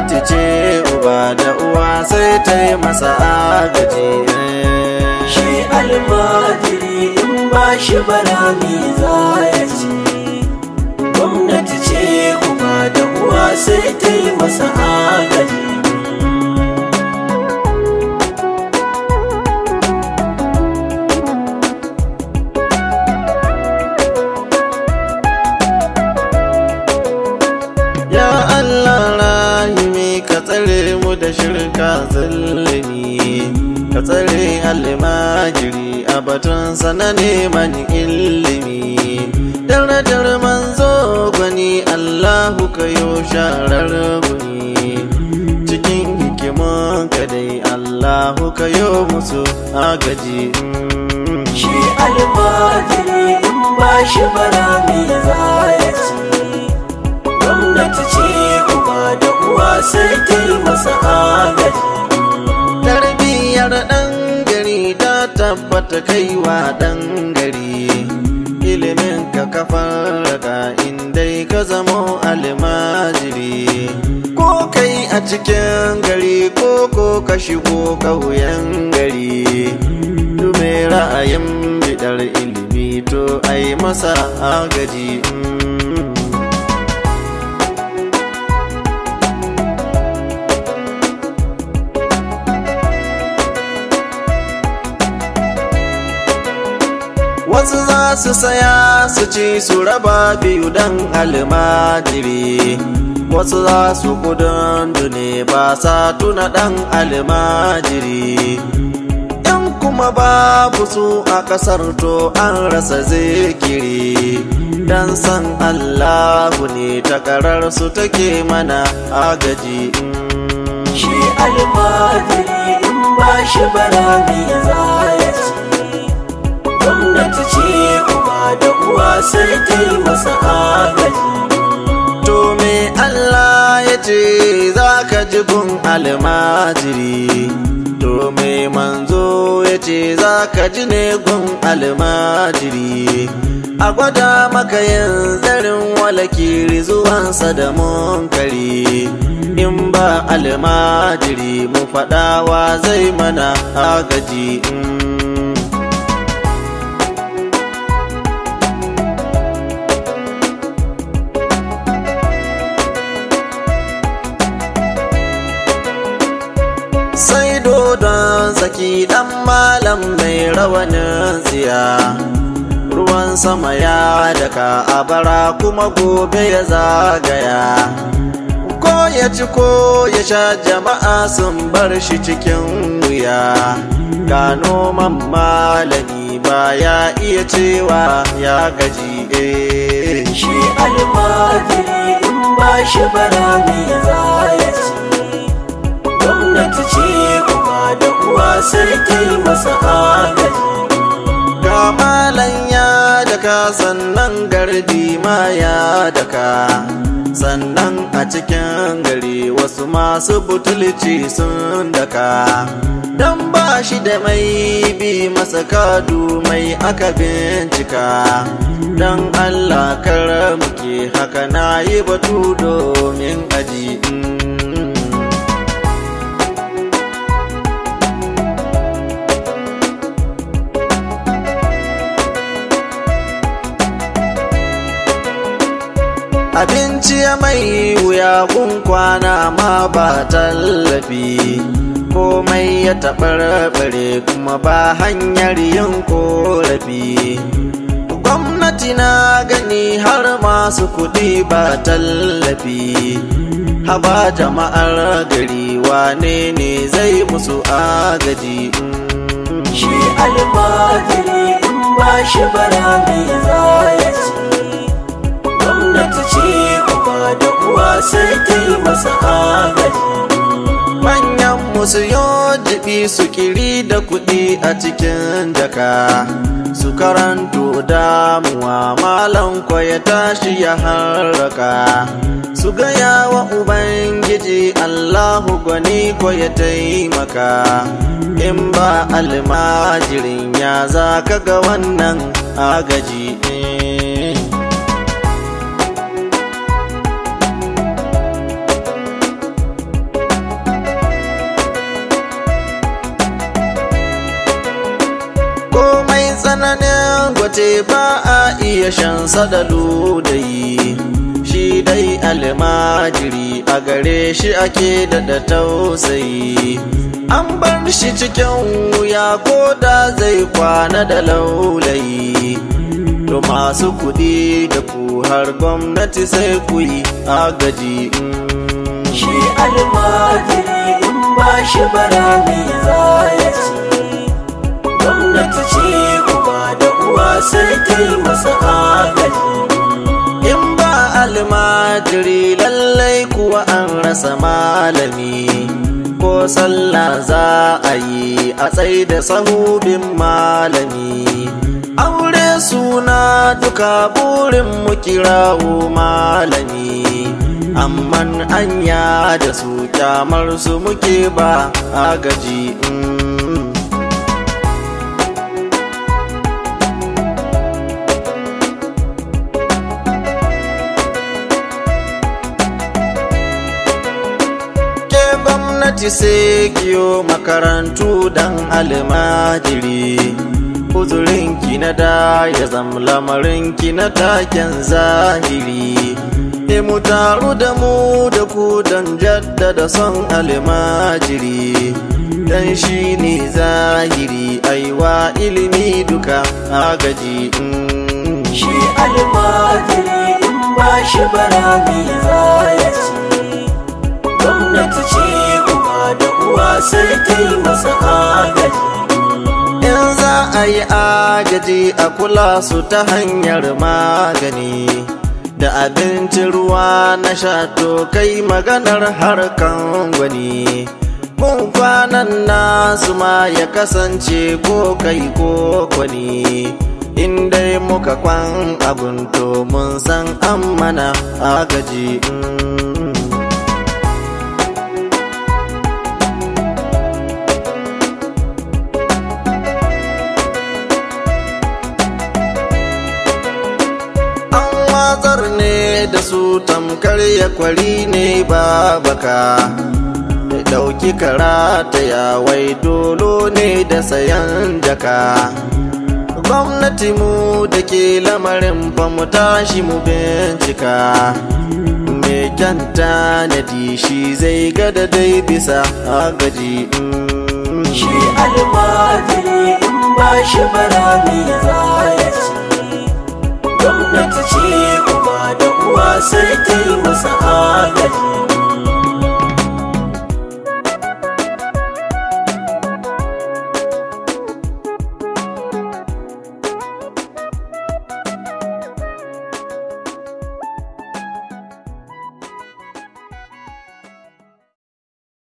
gwamnati ce uba da uwa sai ta yi masa agaji. Shi almajiri in ba shi bara me za ya ci? Gwamnati ce uba da uwa sai ta yi masa agaji. Ya Allah rahimi ka tsare mu da shirka zulmi, ka tsare almajiri a batunsa na neman ilimi. Darajar manzo gwani Allahu ka yo sharar guni, cikin hikiman ka dai Allahu ka yo musu agaji. Shi almajiri in ba shi bara me za ya ci? Gwamnati ce uba da uwa sai ta yi masa agaji. Tarbiyyar ɗan gari ta tabbata kaiwa ɗan gari, ilimin ka kafar raga indai ka zamo almajiri. Ko kai a cikin gari ko ka shigo ƙauyen gari, dume ra'ayin bidar ilimi to ai masa agaji. Wasu za su saya su ci su raba biyu dan almajiri, wasu za su kudundune ba sa tuna dan almajiri. Yan kuma babu su a ƙasar to an rasa zikiri, dan san Allahu ne takarar su take mana agaji. Shi almajiri in ba shi bara me za ya ci? Gwamnati ce uba da uwa sai ta yi masa agaji. To me Allah ya ce za ka ji gun almajiri, to me manzo ya ce za ka ji ne gun almajiri. A gwada maka yin zarin walakiri zuwansa da munkari, in ba almajiri mu faɗawa zai mana agaji. Sai dodon zaki dan malam mai rawanin tsiya, ruwan sama ya daka a bara kuma gobe ya zagaya. Ko ya ci ko ya sha jama'a sun bar shi cikin wuya, ga noman malami ba ya iya cewa ya gaji. Shi almajiri in ba shi bara me za ya ci? Gwamnati ce uba da uwa sai ta yi masa agaji. Ga malan ya daka sannan gardi ma ya daka, sannan a cikin gari wasu masu butulci sun daka. Dan ba shi da mai bi masa kadu mai aka bincika, dan Allah kar muke haka na yi batu domin aji. Abinci ya mai wuya gun kwana ma ba tallafi, komai ya taɓarɓare kuma ba hanyar yin korafi. Gwamnati na gani har masu kuɗi ba tallafi, haba jama'ar gari wane ne zai musu agaji. Shi almajiri in ba shi bara me za ya ci? Gwamnati ce uba da uwa sai ta yi masa agaji. Manyan musu jibi su kiri da kuɗi a cikin jaka, su karanto damuwa malam ya tashi ya harraka. Su gaya wa Ubangiji Allahu gwani ya taimaka, in ba almajirin ya za ka ga wannan agaji. fate ba a iya shansa da ludayi, shi dai almajiri a gare shi ake da tausayi. An bar shi cikin wuya ko da zai kwana da laulayi, to masu kuɗi da ku har gwamnati sai ku yi agaji. Shi almajiri in ba shi bara me za ya ci, gwamnati ce uba da uwa sai ta yi masa agaji. In ba almajiri lallai kuwa an rasa malami, ko sallah za a yi a tsaye da sahubin malami. Aure suna duka burin mu kirawo malami, amman anya da su kyamar su muke ba agaji. Gwamnati sai kiyo makarantu dan almajiri, uzurinki na da ya zama lamarinki na taken zahiri. Mu taru da mu da ku don jaddada son almajiri, dan shi ne zahiri aiwa ilimi duka agaji. Shi almajiri in ba shi bara me za ya ci, gwamnati ce uba da uwa sai ta yi masa agaji. In za a yi agaji a kula su ta hanyar magani, da abincin ruwa na sha to kai maganar harkan gwani. Mun kwanan nasu ma ya kasance ko kai ko kwani, in dai muka kwan abun to mun san an mana agaji. Watsar ne da su tamkar ya kwari ne babaka, da ɗauki karata ya wai dolo ne da sayan jaka. Gwamnati mu da ke lamarin fa mu tashi mu bincika, me kyanta na shi zai gada dai bisa agaji. Shi almajiri in ba shi bara me za ya ci, gwamnati ce uba da uwa sai ta yi masa agaji.